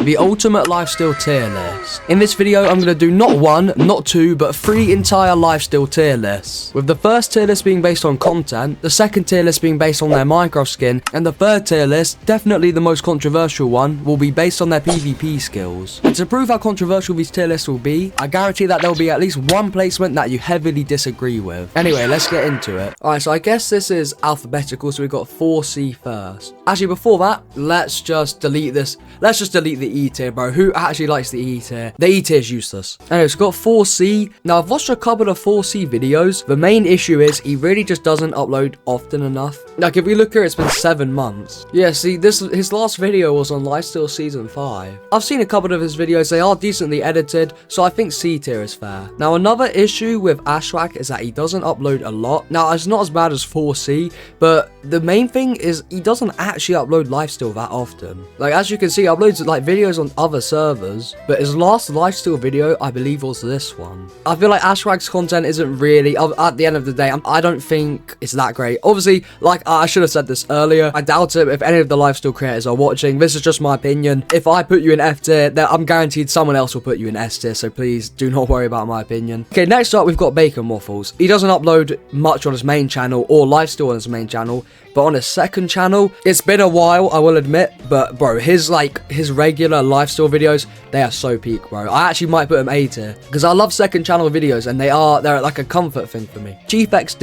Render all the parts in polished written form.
the ultimate lifesteal tier list. In this video, I'm going to do not one, not two, but 3 entire lifesteal tier lists. With the first tier list being based on content, the second tier list being based on their Minecraft skin, and the third tier list, definitely the most controversial one, will be based on their PvP skills. And to prove how controversial these tier lists will be, I guarantee that there will be at least one placement that you heavily disagree with. Anyway, let's get into it. Alright, so I guess this is alphabetical, so we've got 4C first. Actually, before that, let's just delete this. Let's just delete the E tier, bro. Who actually likes the E tier? The E tier is useless. Anyway, so we've got 4C. Now, I've watched a couple of 4C videos. The main issue is he really just doesn't upload often enough. Like, if we look here, it's been 7 months. Yeah, see, his last video was on Lifesteal Season 5. I've seen a couple of his videos. They are decently edited, so I think C tier is fair. Now, another issue with Ashwag is that he doesn't upload a lot. Now, it's not as bad as 4C, but the main thing is he doesn't actually upload Lifesteal that often. Like, as you can see, he uploads like videos on other servers, but his last Lifesteal video, I believe, was this one. I feel like Ashwag's content isn't really, at the end of the day, I don't think it's that great. Obviously, like, I should have said this earlier, I doubt it if any of the Lifesteal creators are watching. This is just my opinion. If I put you in F tier, then I'm guaranteed someone else will put you in S tier, so please do not worry about my opinion. Okay, next up, we've got Bacon Waffles. He doesn't upload much on his main channel or Lifesteal on his main channel, but on his second channel, it's been a while, I will admit, but bro, his regular Lifesteal videos, they are so peak, bro. I actually might put him A tier, because I love second channel videos, and they're like a comfort thing for me. jepex,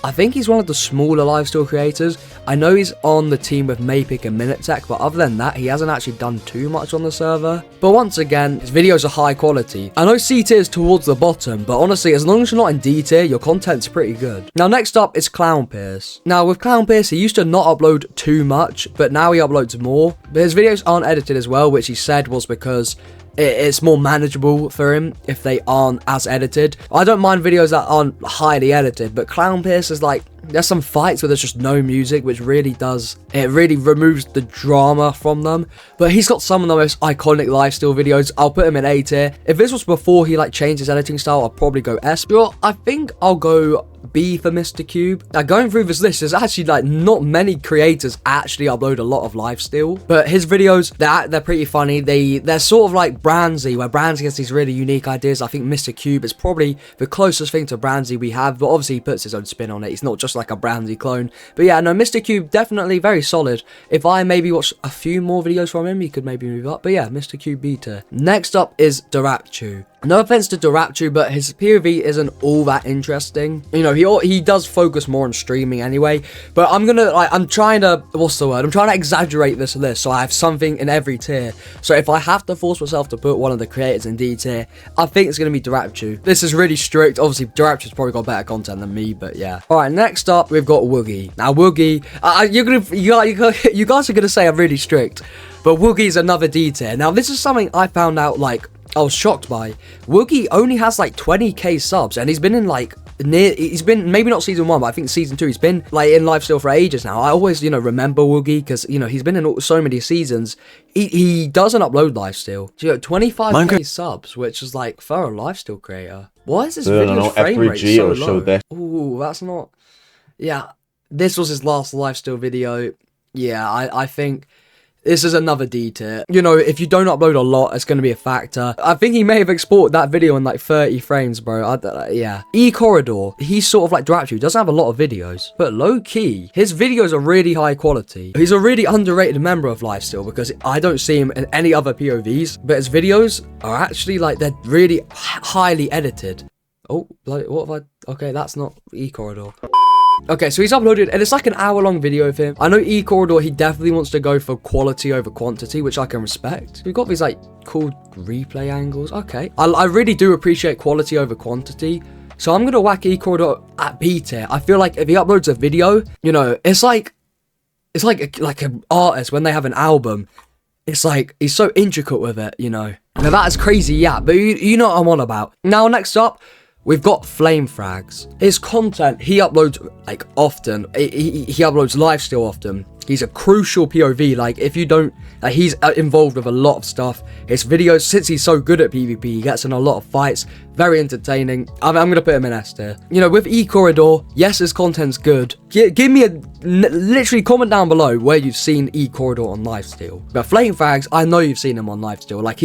I think he's one of the smaller Lifesteal creators. I know he's on the team with mapicc and manepear, but other than that, he hasn't actually done too much on the server. But once again, his videos are high quality. I know C tier is towards the bottom, but honestly, as long as you're not in D tier, your content's pretty good. Now, next up is clownpierce. Now, with clownpierce, he used to not upload too much, but now he uploads more. But his videos aren't edited as well, which he said was because it's more manageable for him if they aren't as edited. I don't mind videos that aren't highly edited, but clownpierce is like, there's some fights where there's just no music, which really removes the drama from them. But he's got some of the most iconic Lifesteal videos. I'll put him in A tier. If this was before he like changed his editing style, I'll probably go S. Sure, I think I'll go B for Mr. Cube. Now, going through this list, there's actually like not many creators actually upload a lot of Lifesteal, but his videos, they're pretty funny. They're sort of like Branzy, where Branzy has these really unique ideas. I think Mr. Cube is probably the closest thing to Branzy we have, but obviously he puts his own spin on it. He's not just like a Branzy clone. But yeah, no, Mr. Cube definitely very solid. If I maybe watch a few more videos from him, he could maybe move up. But yeah, Mr. Cube B tier. Next up is Darapchu. No offense to Darapchu, but his POV isn't all that interesting. You know, he does focus more on streaming anyway. But I'm trying to, what's the word? I'm trying to exaggerate this list so I have something in every tier. So if I have to force myself to put one of the creators in D tier, I think it's going to be Darapchu. This is really strict. Obviously, Darapchu's probably got better content than me, but yeah. All right, next up, we've got Woogie. Now, Woogie, you guys are going to say I'm really strict, but Woogie's another D tier. Now, this is something I found out, like, I was shocked by. Woogie only has like 20k subs, and he's been in like he's been maybe not season 1, but I think season 2. He's been like in Lifesteal for ages now. I always, you know, remember Woogie because, you know, he's been in so many seasons. He doesn't upload Lifesteal. So, you know, 25k subs, which is like for a Lifesteal creator. Why is this video's frame rate so low? Ooh, that's not. Yeah, this was his last Lifesteal video. Yeah, I think this is another D tier. You know, if you don't upload a lot, it's going to be a factor. I think he may have exported that video in like 30 frames, bro. Yeah. E-Corridor, he's sort of like Darapchu. Doesn't have a lot of videos, but low-key, his videos are really high quality. He's a really underrated member of Lifesteal because I don't see him in any other POVs, but his videos are actually like, they're really highly edited. Oh, bloody, what have I... Okay, that's not E-Corridor. Okay, so he's uploaded, and it's like an hour-long video of him. I know E-Corridor, he definitely wants to go for quality over quantity, which I can respect. We've got these, like, cool replay angles. Okay. I really do appreciate quality over quantity, so I'm going to whack E-Corridor at B tier. I feel like if he uploads a video, you know, it's like an artist when they have an album. It's like, he's so intricate with it, you know. Now, that is crazy, yeah, but you know what I'm on about. Now, next up, we've got flamefrags. His content, he uploads like often. He uploads lifesteal often. He's a crucial POV. Like, if you don't, he's involved with a lot of stuff. His videos, since he's so good at PvP, he gets in a lot of fights. Very entertaining. I'm gonna put him in S tier. You know, with E-Corridor, yes, his content's good. Give me literally comment down below where you've seen E-Corridor on lifesteal. But flamefrags, I know you've seen him on lifesteal. Like,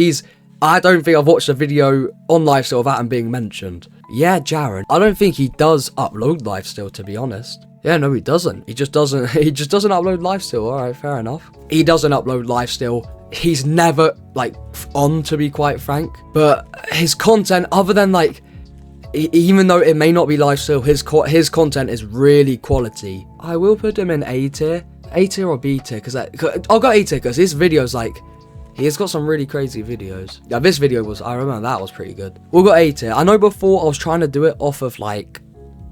I don't think I've watched a video on lifesteal without him being mentioned. Yeah, Jared. I don't think he does upload lifesteal, to be honest. Yeah, no, he doesn't. He just doesn't upload lifesteal. All right, fair enough. He doesn't upload lifesteal. He's never, like, on, to be quite frank. But his content, other than, like, even though it may not be lifesteal, his content is really quality. I will put him in A tier. A tier or B tier, because I'll go A tier, because his videos, like, he's got some really crazy videos. Yeah, this video was, I remember that was pretty good. We'll go A tier. I know before I was trying to do it off of, like,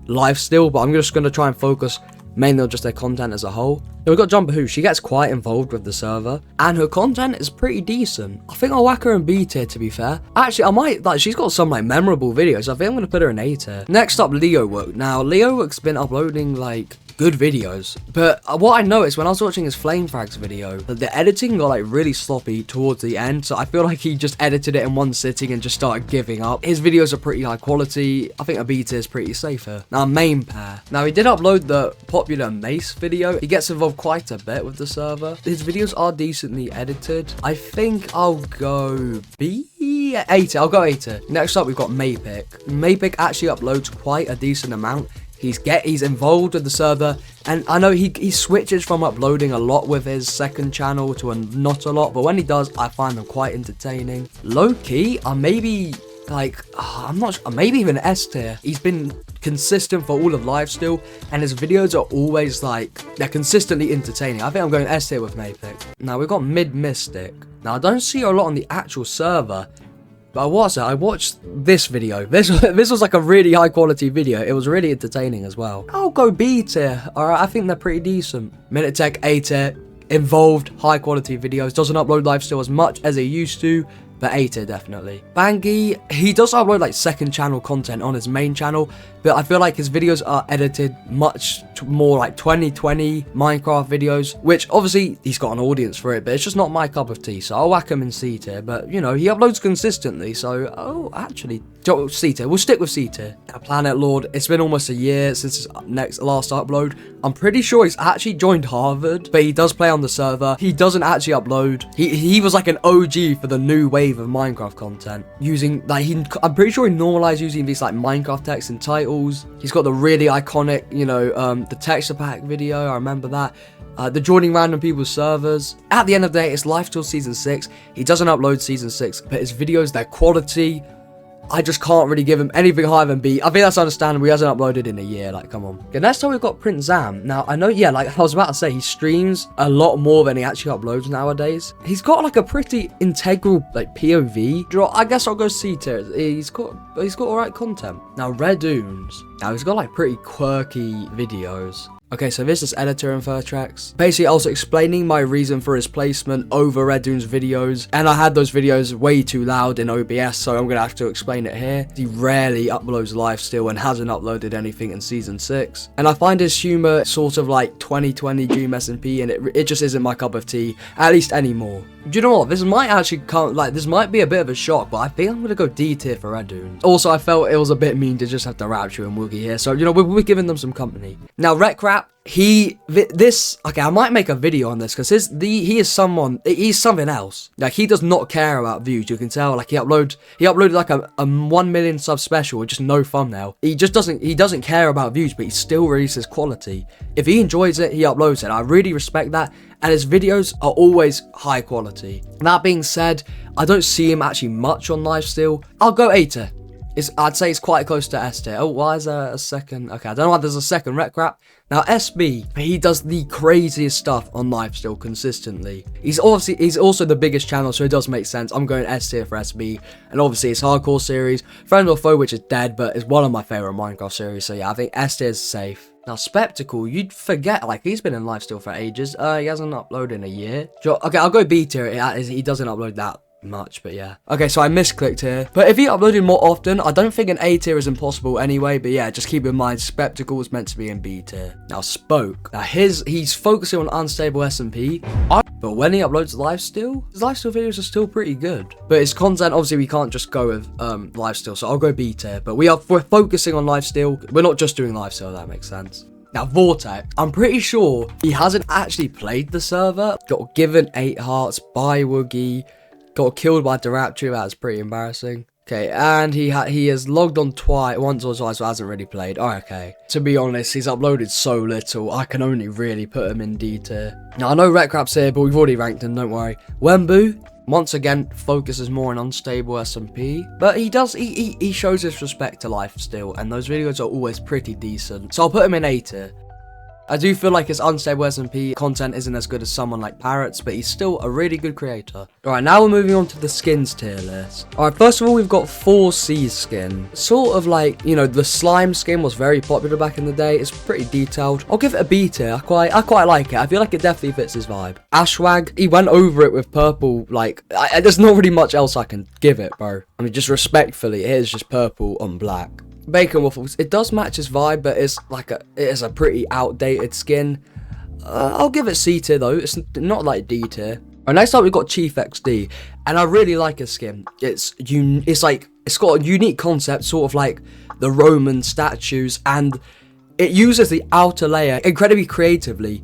lifesteal, but I'm just going to try and focus mainly on just their content as a whole. Then we've got Jumbo Who. She gets quite involved with the server, and her content is pretty decent. I think I'll whack her in B tier, to be fair. Actually, I might, like, she's got some, like, memorable videos. I think I'm going to put her in A tier. Next up, leowook. Now, leowook's been uploading, like, good videos, but what I noticed when I was watching his flamefrags video, that the editing got like really sloppy towards the end, so I feel like he just edited it in one sitting and just started giving up. His videos are pretty high quality. I think a B tier is pretty safer. Now, manepear. Now, he did upload the popular mace video. He gets involved quite a bit with the server. His videos are decently edited. I think I'll go B? A tier. I'll go A tier. Next up, we've got mapicc. Mapicc actually uploads quite a decent amount. He's involved with the server, and I know he switches from uploading a lot with his second channel to not a lot, but when he does, I find them quite entertaining. Low key, I maybe like, I'm not sure, maybe even S tier. He's been consistent for all of lifesteal, and his videos are always like, they're consistently entertaining. I think I'm going S tier with mapicc. Now we've got mid mystic. Now I don't see a lot on the actual server. But I watched this video. This was like a really high quality video. It was really entertaining as well. I'll go B tier. Alright, I think they're pretty decent. MinuteTech A tier. Involved, high quality videos. Doesn't upload lifesteal as much as he used to, but A tier definitely. Bangy, he does upload like second channel content on his main channel, but I feel like his videos are edited much more like 2020 Minecraft videos, which obviously he's got an audience for it, but it's just not my cup of tea, so I'll whack him in C tier. But you know, he uploads consistently, so actually C tier. We'll stick with C tier. Now, planetlord, it's been almost a year since his last upload. I'm pretty sure he's actually joined Harvard, but he does play on the server. He doesn't actually upload. He was like an OG for the new wave of Minecraft content, using like I'm pretty sure he normalized using these like Minecraft text and titles. He's got the really iconic, you know, the texture pack video. I remember that. The joining random people's servers. At the end of the day, it's lifesteal season 6. He doesn't upload season 6, but his videos, their quality, I just can't really give him anything higher than B. I think that's understandable. He hasn't uploaded in a year. Like, come on. Okay, next time we've got Prince Zam. Now, I know, yeah, like I was about to say, he streams a lot more than he actually uploads nowadays. He's got like a pretty integral like POV. I guess I'll go C tier. He's got alright content. Now, Redunes. Now, he's got like pretty quirky videos. Okay, so this is editor info tracks. Basically, I was explaining my reason for his placement over Redune's videos, and I had those videos way too loud in OBS, so I'm gonna have to explain it here. He rarely uploads lifesteal and hasn't uploaded anything in season 6. And I find his humor sort of like 2020 Dream SMP, and it just isn't my cup of tea, at least anymore. Do you know what? This might actually come, like, this might be a bit of a shock, but I think I'm gonna go D tier for Redune. Also, I felt it was a bit mean to just have to Rapture and Woogie here, so, you know, we're giving them some company. Now, rekrap, okay, I might make a video on this, because he's something else. Like, he does not care about views, you can tell. Like, he uploaded like a 1 million sub special with just no thumbnail. He doesn't care about views, but he still releases quality. If he enjoys it, he uploads it. I really respect that. And his videos are always high quality. That being said, I don't see him actually much on lifesteal. I'll go A tier. I'd say it's quite close to S tier. Oh, why is there a second? Okay, I don't know why there's a second rekrap. Now, SB, he does the craziest stuff on lifesteal consistently. He's also the biggest channel, so it does make sense. I'm going S tier for SB. And obviously, his hardcore series, Friend or Foe, which is dead, but is one of my favorite Minecraft series. So yeah, I think S tier is safe. Now, Spectacle, you'd forget, like, he's been in lifesteal for ages. He hasn't uploaded in a year. Okay, I'll go B tier. He doesn't upload much, but yeah. Okay, so I misclicked here. But if he uploaded more often, I don't think an A tier is impossible anyway, but yeah, just keep in mind, Spectacle is meant to be in B tier. Now, Spoke. Now, he's focusing on unstable SMP, but when he uploads Lifesteal, his Lifesteal videos are still pretty good. But his content, obviously, we can't just go with Lifesteal, so I'll go B tier. But we're focusing on Lifesteal. We're not just doing Lifesteal, if that makes sense. Now, Vortex, I'm pretty sure he hasn't actually played the server. Got given 8 hearts by Woogie. Got killed by Dirapture. That's pretty embarrassing. Okay, and he has logged on once or twice, but hasn't really played. Oh, okay. To be honest, he's uploaded so little. I can only really put him in D tier. Now, I know rekrap's here, but we've already ranked him, don't worry. Wemmbu, once again, focuses more on unstable SMP, but he shows his respect to Lifesteal, and those videos are always pretty decent, so I'll put him in A tier. I do feel like his unstable SMP content isn't as good as someone like Parrots, but he's still a really good creator. Alright, now we're moving on to the skins tier list. Alright, first of all, we've got 4C skin. Sort of like, you know, the slime skin was very popular back in the day. It's pretty detailed. I'll give it a B tier. I quite like it. I feel like it definitely fits his vibe. Ashwag, he went over it with purple. Like, there's not really much else I can give it, bro. I mean, just respectfully, it is just purple on black. Bacon Waffles, it does match his vibe, but it is a pretty outdated skin. I'll give it C tier though. It's not like D tier. Alright, next up we've got Chief XD, and I really like his skin. It's got a unique concept, sort of like the Roman statues, and it uses the outer layer incredibly creatively.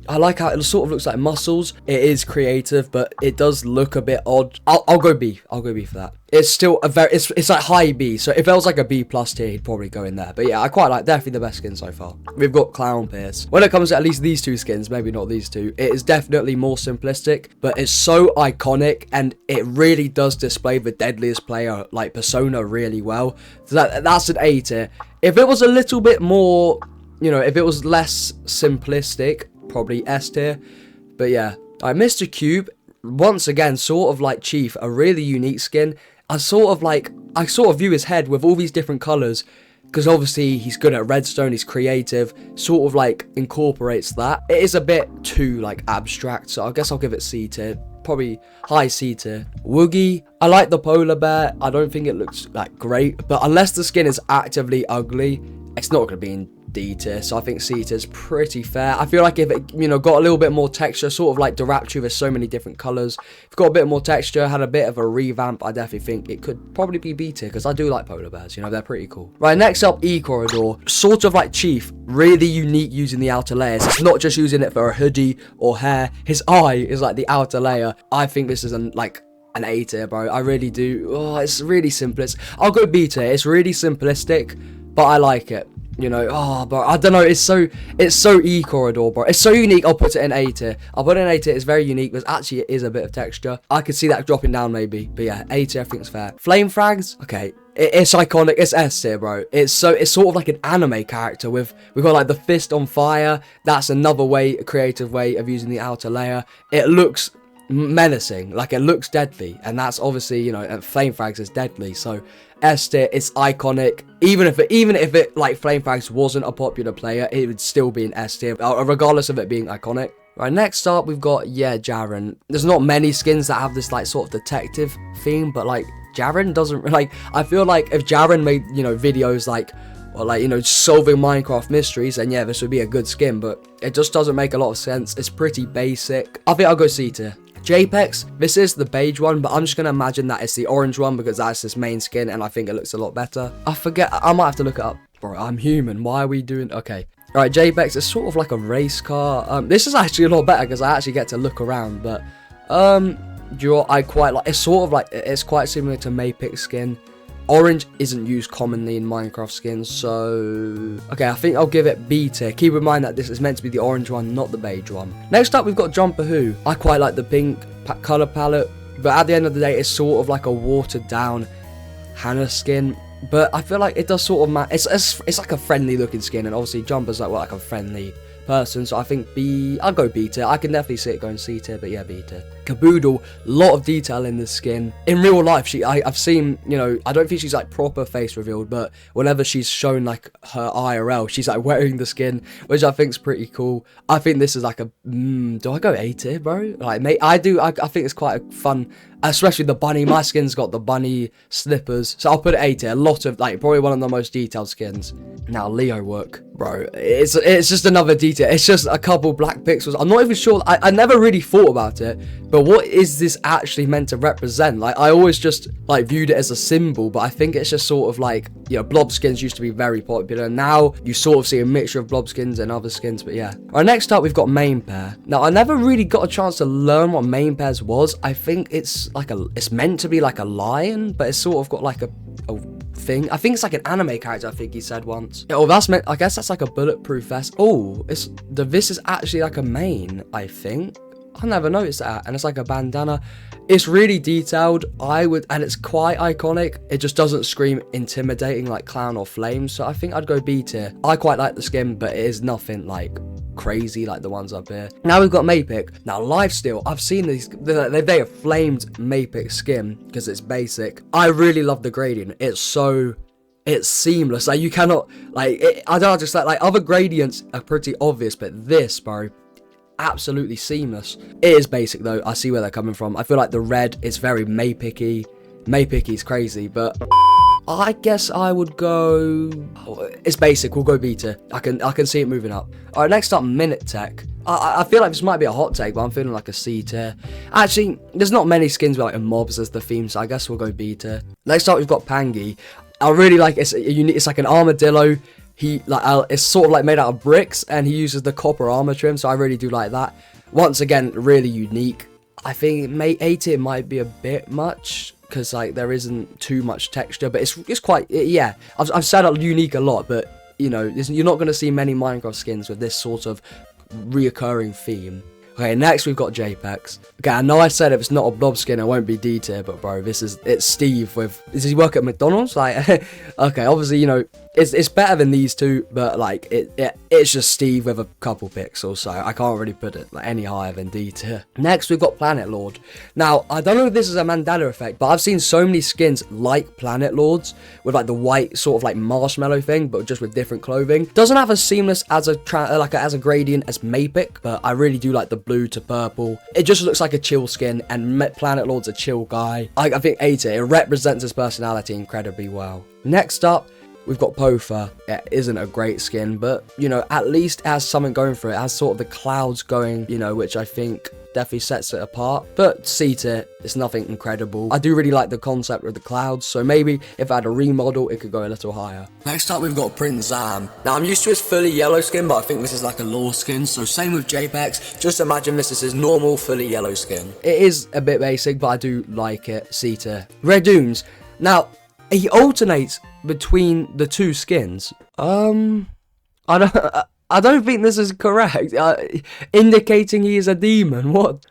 I like how it sort of looks like muscles. It is creative, but it does look a bit odd. I'll go B. I'll go B for that. It's still a very, it's like high B. So if it was like a B plus tier, he'd probably go in there. But yeah, I quite like, definitely the best skin so far. We've got Clownpierce. When it comes to at least these two skins, maybe not these two, it is definitely more simplistic, but it's so iconic, and it really does display the Deadliest player like persona really well. So that's an A tier. If it was a little bit more, you know, if it was less simplistic, probably S tier. But yeah, Mr. Cube, once again, sort of like Chief, a really unique skin. I sort of view his head with all these different colors, because obviously he's good at redstone, he's creative, sort of like incorporates that. It is a bit too like abstract, so I guess I'll give it C tier. Probably high C tier. Woogie, I like the polar bear. I don't think it looks like great, but unless the skin is actively ugly, it's not going to be in D tier, so I think C tier is pretty fair. I feel like if it, you know, got a little bit more texture, sort of like Dirapture, there's so many different colors. If it got a bit more texture, had a bit of a revamp, I definitely think it could probably be B tier, because I do like polar bears, you know, they're pretty cool. Right, next up, E-Corridor. Sort of like Chief, really unique using the outer layers. It's not just using it for a hoodie or hair. His eye is like the outer layer. I think this is an A tier, bro. I really do. Oh, it's really simplest. I'll go B tier. It's really simplistic, but I like it. You know, bro, I don't know, it's so E-Corridor, bro. It's so unique, I'll put it in A tier. I'll put it in A tier, it's very unique, but actually it is a bit of texture. I could see that dropping down maybe, but yeah, A tier I think it's fair. Flamefrags, okay, it's iconic, it's S tier, bro. It's sort of like an anime character we've got like the fist on fire. That's another way, a creative way of using the outer layer. It looks menacing, like it looks deadly, and that's obviously, you know, Flamefrags is deadly, so S tier, it's iconic. Even if it like Flamefrags wasn't a popular player, it would still be an S tier, regardless of it being iconic. Right, next up we've got Jaren. There's not many skins that have this like sort of detective theme, but like Jaren doesn't, like, I feel like if Jaren made, you know, videos like, or like, you know, solving Minecraft mysteries, then yeah, this would be a good skin, but it just doesn't make a lot of sense. It's pretty basic. I think I'll go C tier. Jepex, this is the beige one, but I'm just going to imagine that it's the orange one because that's his main skin, and I think it looks a lot better. I forget, I might have to look it up. Bro, I'm human, why are we doing, okay. Alright, Jepex is sort of like a race car. This is actually a lot better because I actually get to look around, but, I quite like, it's sort of like, it's quite similar to mapicc skin. Orange isn't used commonly in Minecraft skins, so... Okay, I think I'll give it B tier. Keep in mind that this is meant to be the orange one, not the beige one. Next up, we've got Jumper Who. I quite like the pink colour palette, but at the end of the day, it's sort of like a watered-down Hannah skin. But I feel like it does sort of it's like a friendly-looking skin, and obviously Jumper's like a friendly person, so I think B. I'll go B tier. I can definitely see it going C tier, but yeah, B tier. Caboodle, lot of detail in the skin. In real life, I've seen, you know, I don't think she's like proper face revealed, but whenever she's shown like her IRL, she's like wearing the skin, which I think's pretty cool. I think this is like a, do I go A tier, bro? Like, mate, I do. I think it's quite a fun Especially the bunny. My skin's got the bunny slippers. So I'll put it A tier. A lot of, like, probably one of the most detailed skins. Now, leowook. Bro, it's just another detail. It's just a couple black pixels. I'm not even sure. I never really thought about it. But what is this actually meant to represent? Like, I always just, like, viewed it as a symbol. But I think it's just sort of like, you know, blob skins used to be very popular. Now, you sort of see a mixture of blob skins and other skins. But yeah. Alright, next up, we've got manepear. Now, I never really got a chance to learn what manepears was. I think it's like it's meant to be like a lion. But it's sort of got like a thing. I think it's like an anime character, I think he said once. Oh, that's meant, I guess that's like a bulletproof vest. Oh, this is actually like a mane, I think. I never noticed that. And it's like a bandana. It's really detailed. And it's quite iconic. It just doesn't scream intimidating like clown or flame. So I think I'd go B tier. I quite like the skin, but it is nothing like crazy like the ones up here. Now we've got mapicc. Now lifesteal, I've seen these, they have flamed mapicc skin because it's basic. I really love the gradient. It's seamless. Like, you cannot, like, I don't know, just like other gradients are pretty obvious, but this, bro, absolutely seamless. It is basic though. I see where they're coming from. I feel like the red is very mapicc-y. Mapicc is crazy, but I guess I would go, it's basic, we'll go B tier. I can see it moving up. Alright, next up, minute tech. I feel like this might be a hot take, but I'm feeling like a C tier. Actually, there's not many skins with like mobs as the theme, so I guess we'll go B tier. Next up, we've got Pangy. I really like it's like an armadillo. It's sort of like made out of bricks, and he uses the copper armor trim, so I really do like that. Once again, really unique. I think A tier might be a bit much, because like there isn't too much texture, but it's quite, yeah. I've said unique a lot, but you know, you're not going to see many Minecraft skins with this sort of reoccurring theme. Okay, next we've got jepex. Okay, I know I said if it's not a blob skin, it won't be D tier, but bro, it's Steve with, does he work at McDonald's? Like, okay, obviously, you know, it's better than these two, but like, it's just Steve with a couple pixels, so I can't really put it like any higher than D tier. Next, we've got planetlord. Now, I don't know if this is a Mandela effect, but I've seen so many skins like planetlords with like the white sort of like marshmallow thing, but just with different clothing. Doesn't have as seamless as a gradient as mapicc, but I really do like the blue to purple. It just looks like a chill skin, and planetlord's a chill guy. I think A tier. It represents his personality incredibly well. Next up, we've got Pofa. It isn't a great skin, but, you know, at least it has something going for it. It has sort of the clouds going, you know, which I think definitely sets it apart. But C tier, it's nothing incredible. I do really like the concept of the clouds, so maybe if I had a remodel, it could go a little higher. Next up, we've got Prince Zam. Now, I'm used to his fully yellow skin, but I think this is like a lore skin, so same with jepex. Just imagine this is his normal fully yellow skin. It is a bit basic, but I do like it. C tier. Red Dunes. Now, he alternates between the two skins. I don't think this is correct. Indicating he is a demon. What?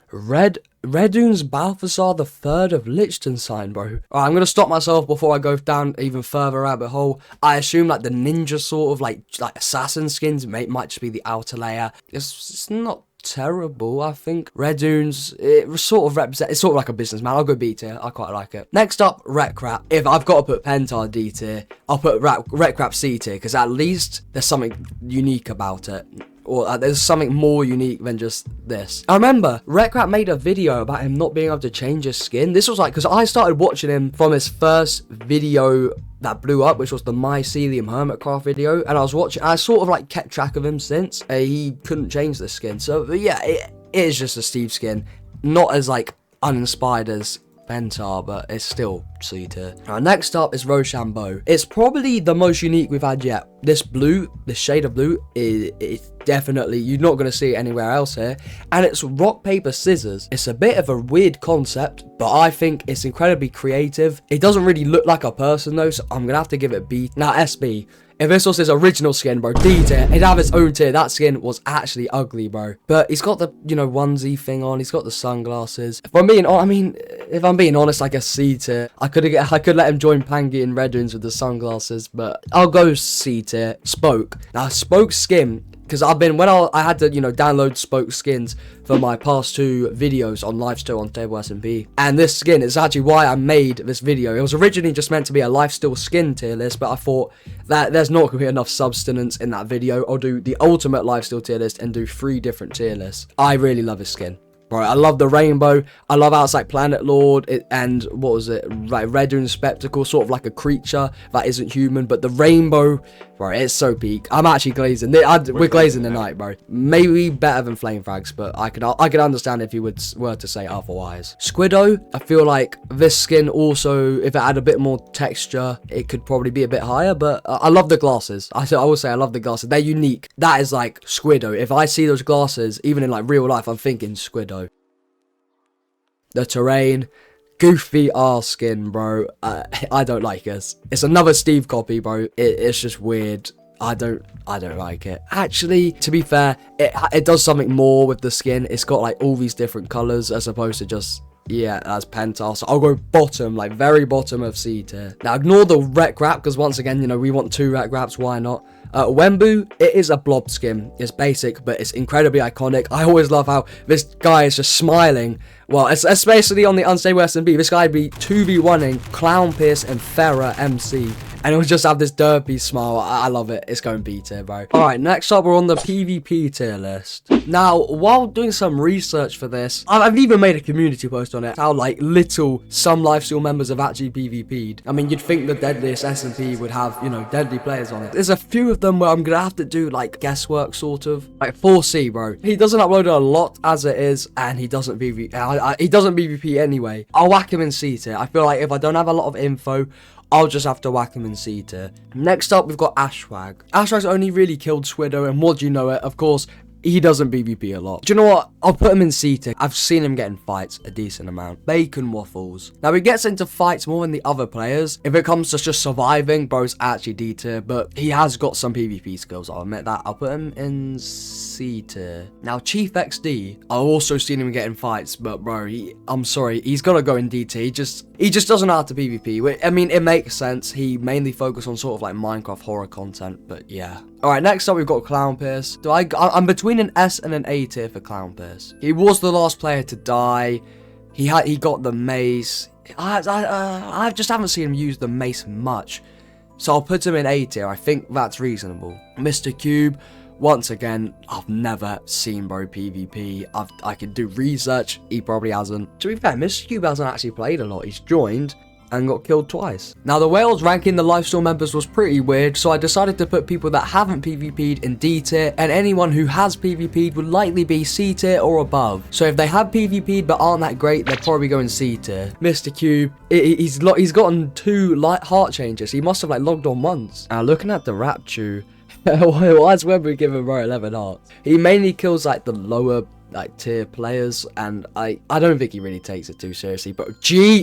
Redune's Balthasar the Third of Liechtenstein, bro. Alright, I'm gonna stop myself before I go down even further rabbit hole. I assume like the ninja sort of like assassin skins might just be the outer layer. It's not terrible. I think Redune's, it sort of represents, it's sort of like a businessman. I'll go B tier. I quite like it. Next up, rekrap. If I've got to put Pentar D tier, I'll put rekrap C tier, because at least there's something unique about it. Or there's something more unique than just this. I remember rekrap made a video about him not being able to change his skin. This was like, because I started watching him from his first video that blew up, which was the mycelium HermitCraft video, and I sort of like kept track of him since. He couldn't change the skin, so yeah, it is just a Steve skin, not as like uninspired as Pentar, but it's still C tier. Next up is Rochambeau. It's probably the most unique we've had yet. This blue, this shade of blue, is definitely, you're not going to see it anywhere else here. And it's rock, paper, scissors. It's a bit of a weird concept, but I think it's incredibly creative. It doesn't really look like a person though, so I'm going to have to give it B. Now, SB. If this was his original skin, bro, D tier, he'd have its own tier. That skin was actually ugly, bro. But he's got the, you know, onesie thing on. He's got the sunglasses. If I'm being honest, I guess C tier. I could let him join Pangy and Redunes with the sunglasses, but I'll go C tier. Spoke. Now, Spoke skin, because I had to, you know, download Spoke skins for my past two videos on LIFESTEAL on Table SMP. And this skin is actually why I made this video. It was originally just meant to be a LIFESTEAL skin tier list, but I thought that there's not going to be enough substance in that video. I'll do the ultimate LIFESTEAL tier list and do 3 different tier lists. I really love his skin. Bro, I love the rainbow. I love how it's like planetlord and what was it? Like red and spectacle, sort of like a creature that isn't human. But the rainbow, bro, it's so peak. I'm actually glazing. We're glazing tonight, bro. Maybe better than flamefrags, but I could understand if you were to say otherwise. Squiddo, I feel like this skin also, if it had a bit more texture, it could probably be a bit higher. But I love the glasses. I will say I love the glasses. They're unique. That is like Squiddo. If I see those glasses, even in like real life, I'm thinking Squiddo. The terrain, goofy ass skin, bro. I don't like this. It's another Steve copy, bro. It's just weird. I don't like it. Actually, to be fair, it does something more with the skin. It's got like all these different colors as opposed to just, yeah, that's Pentas. So I'll go bottom, like very bottom of C tier. Now ignore the rekrap because once again, you know, we want 2 rekraps. Why not? Wemmbu, it is a blob skin. It's basic, but it's incredibly iconic. I always love how this guy is just smiling. Well, especially on the unstable SMP, this guy would be 2v1ing clownpierce and Ferra MC. And it would just have this derpy smile. I love it. It's going B tier, bro. Alright, next up, we're on the PvP tier list. Now, while doing some research for this, I've even made a community post on it. How, like, little some lifesteal members have actually PvP'd. I mean, you'd think the Deadliest SMP would have, you know, deadly players on it. There's a few of them where I'm gonna have to do, like, guesswork, sort of. Like, 4C, bro. He doesn't upload a lot as it is, and he doesn't PvP. He doesn't PvP anyway. I'll whack him in C tier. I feel like if I don't have a lot of info, I'll just have to whack him in C tier. Next up, we've got Ashwag. Ashwag's only really killed Swiddo, and what do you know it? Of course, he doesn't PvP a lot. Do you know what? I'll put him in C tier. I've seen him get in fights a decent amount. Bacon waffles. Now, he gets into fights more than the other players. If it comes to just surviving, bro's actually D tier, but he has got some PvP skills, I'll admit that. I'll put him in C tier. Now, Chief XD, I've also seen him get in fights, but bro, I'm sorry, he's gotta go in D tier. He just doesn't know how to PvP. I mean, it makes sense. He mainly focused on sort of like Minecraft horror content, but yeah. Alright, next up we've got clownpierce. I'm between an S and an A tier for clownpierce. He was the last player to die. He got the mace. I just haven't seen him use the mace much. So I'll put him in A tier. I think that's reasonable. Mr. Cube, once again, I've never seen bro PvP. I can do research. He probably hasn't. To be fair, Mr. Cube hasn't actually played a lot. He's joined and got killed twice. Now, the way I was ranking the lifesteal members was pretty weird, so I decided to put people that haven't PvP'd in D tier, and anyone who has PvP'd would likely be C tier or above. So if they have PvP'd but aren't that great, they're probably going C tier. Mr. Cube, he's gotten 2 light heart changes. He must have like logged on once. Now, looking at the Rapture, why is wemmbu giving bro 11 hearts? He mainly kills like the lower like tier players, and I don't think he really takes it too seriously. But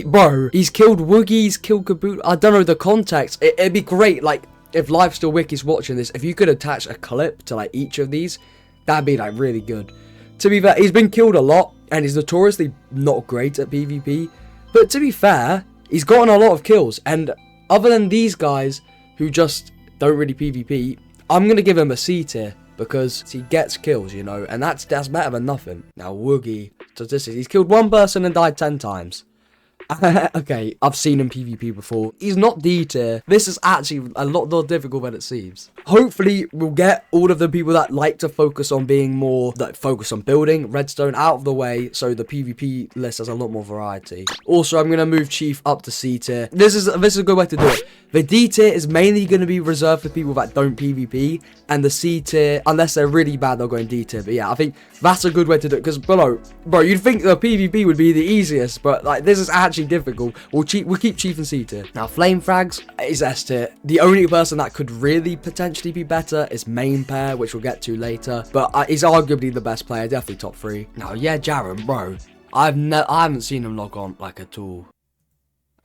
bro, he's killed Woogie, he's killed Kaboot. I don't know the context. It'd be great, like, if Lifesteal Wiki's watching this, if you could attach a clip to like each of these, that'd be like really good. To be fair, he's been killed a lot, and he's notoriously not great at PvP. But to be fair, he's gotten a lot of kills, and other than these guys who just don't really PvP, I'm gonna give him a C tier. Because he gets kills, you know, and that's better than nothing. Now, Woogie, statistics, he's killed 1 person and died 10 times. Okay, I've seen him PvP before. He's not D tier. This is actually a lot more difficult than it seems. Hopefully, we'll get all of the people that like to focus on being more, that focus on building redstone out of the way, so the PvP list has a lot more variety. Also, I'm going to move Chief up to C tier. This is a good way to do it. The D tier is mainly going to be reserved for people that don't PvP, and the C tier, unless they're really bad, they'll go in D tier. But yeah, I think that's a good way to do it, because bro, you'd think the PvP would be the easiest, but like this is actually difficult. We'll keep Chief in C tier. Now, flamefrags is S tier. The only person that could really potentially be better is manepear, which we'll get to later, but he's arguably the best player, definitely top 3. Now, yeah, Jaren, bro, I haven't seen him log on like at all.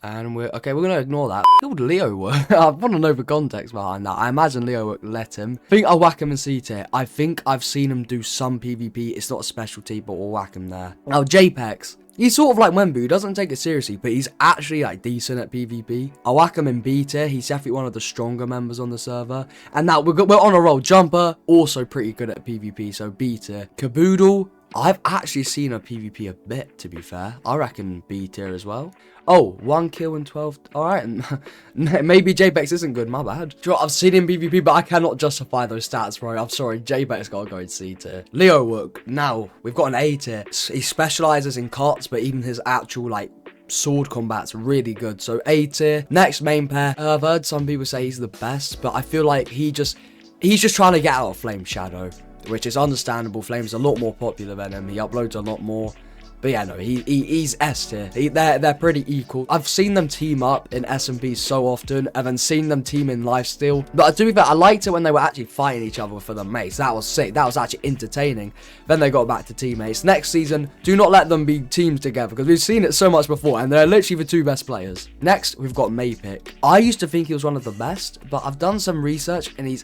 And we're gonna ignore that. Killed leowook. I want to know the context behind that. I imagine leowook let him. I think I'll whack him in C tier. I think I've seen him do some PvP. It's not a specialty, but we'll whack him there. Now, jepex. He's sort of like wemmbu. He doesn't take it seriously, but he's actually like decent at PvP. I'll whack him in B tier. He's definitely one of the stronger members on the server. And now we're on a roll. Jumper, also pretty good at PvP, so B tier. Caboodle, I've actually seen a PvP a bit, to be fair. I reckon B tier as well. Oh, 1 kill and 12. Alright, maybe jepex isn't good, my bad. Do you know what? I've seen him PvP, but I cannot justify those stats, bro. I'm sorry, jepex gotta go in C tier. leowook, now, we've got an A tier. He specializes in cuts, but even his actual, like, sword combat's really good. So A tier. Next, manepear. I've heard some people say he's the best, but I feel like he's just trying to get out of Flame Shadow, which is understandable. Flame's a lot more popular than him. He uploads a lot more. But yeah, no, he's S tier. They're pretty equal. I've seen them team up in SMP so often, and then seen them team in Lifesteal. But to be fair, I liked it when they were actually fighting each other for the mates. That was sick. That was actually entertaining. Then they got back to teammates. Next season, do not let them be teams together, because we've seen it so much before, and they're literally the two best players. Next, we've got mapicc. I used to think he was one of the best, but I've done some research, and he's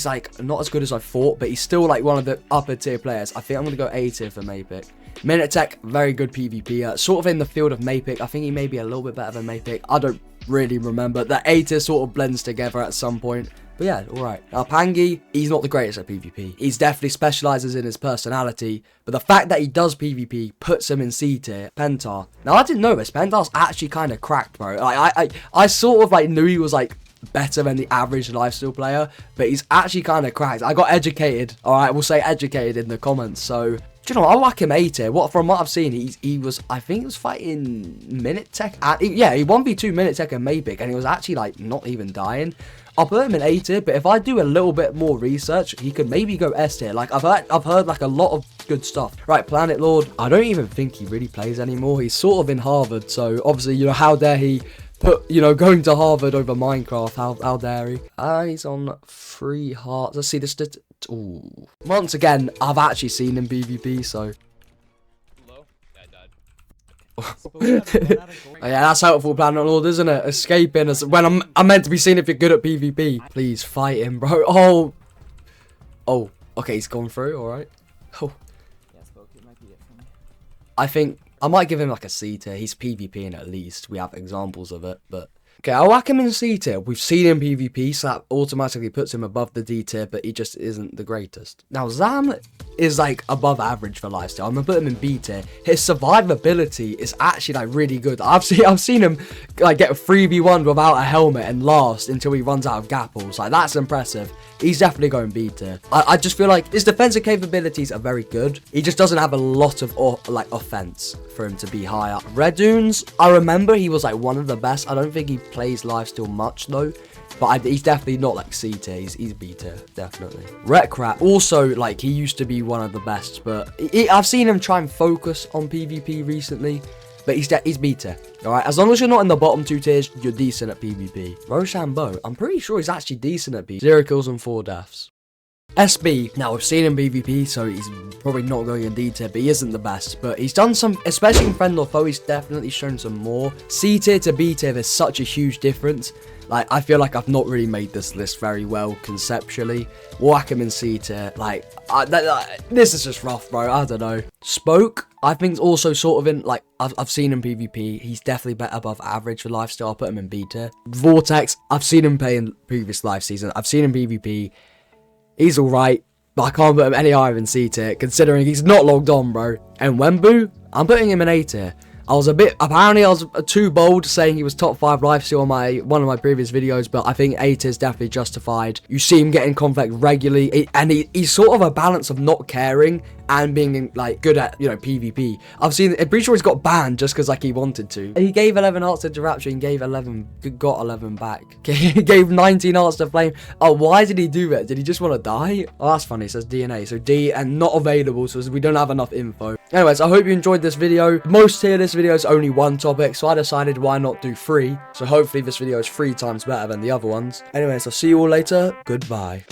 like not as good as I thought, but he's still like one of the upper tier players. I think I'm gonna go A tier for mapicc. Manepear, very good PvP, sort of in the field of mapicc. I think he may be a little bit better than mapicc. I don't really remember. The A tier sort of blends together at some point. But yeah, alright. Now, Pangi, he's not the greatest at PvP. He's definitely specializes in his personality, but the fact that he does PvP puts him in C tier. Pentar. Now, I didn't know this. Pentar's actually kind of cracked, bro. Like, I sort of like knew he was like better than the average lifesteal player, but he's actually kind of cracked. I got educated. Alright, we'll say educated in the comments, so do you know, I'll whack him A tier. From what I've seen, he was, I think he was fighting MinuteTech. Yeah, he 1v2 MinuteTech and mapicc, and he was actually like not even dying. I'll put him in A tier, but if I do a little bit more research, he could maybe go S tier. Like I've heard like a lot of good stuff. Right, planetlord. I don't even think he really plays anymore. He's sort of in Harvard, so obviously, you know, how dare he put, you know, going to Harvard over Minecraft. How dare he? He's on 3 hearts. Let's see this. Ooh. Once again, I've actually seen him PvP, so. Hello? Yeah, I died. Oh, yeah, that's helpful, planetlord, isn't it? Escaping us when I'm meant to be seeing if you're good at PvP. Please fight him, bro. Oh. Okay, he's gone through. All right. Oh. Yeah, spoke it might be it for me. I think I might give him like a C tier. He's PvPing at least. We have examples of it, but. Okay, I'll whack him in C tier. We've seen him PvP, so that automatically puts him above the D tier, but he just isn't the greatest. Now, Zam is like above average for lifesteal. I'm gonna put him in B tier. His survivability is actually like really good. I've seen him like get 3v1 without a helmet and last until he runs out of gapples. Like, that's impressive. He's definitely going B tier. I just feel like his defensive capabilities are very good. He just doesn't have a lot of like offense for him to be higher. Redunes, I remember he was like one of the best. I don't think he plays lifesteal much though, but he's definitely not like C tier. He's B tier, definitely. Rekrap, also like he used to be one of the best, but I've seen him try and focus on PvP recently. But he's B tier, alright? As long as you're not in the bottom 2 tiers, you're decent at PvP. Rochambeau, I'm pretty sure he's actually decent at PvP. 0 kills and 4 deaths. SB, now we've seen him PvP, so he's probably not going in D tier, but he isn't the best. But he's done some, especially in Friend or Foe, he's definitely shown some more. C tier to B tier, there's such a huge difference. Like, I feel like I've not really made this list very well conceptually. Whack him in C tier. Like, this is just rough, bro. I don't know. Spoke, I think also sort of in, like, I've seen him PvP. He's definitely better above average for lifesteal. I'll put him in B tier. Vortex, I've seen him play in previous live season. I've seen him PvP. He's alright, but I can't put him any higher than C tier, considering he's not logged on, bro. And Wemmbu, I'm putting him in A tier. Apparently I was too bold saying he was top 5 lifesteal on one of my previous videos, but I think A tier is definitely justified. You see him getting conflict regularly, and he's sort of a balance of not caring and being like good at, you know, PvP. I'm pretty sure he's got banned just because like he wanted to. He gave 11 hearts to Rapture and got 11 back. He gave 19 hearts to Flame. Oh, why did he do it? Did he just want to die? Oh, that's funny. It says DNA, so D and not available, so we don't have enough info. Anyways, I hope you enjoyed this video. Most tier list videos only 1 topic, so I decided why not do 3. So hopefully this video is 3 times better than the other ones. Anyways, I'll see you all later. Goodbye.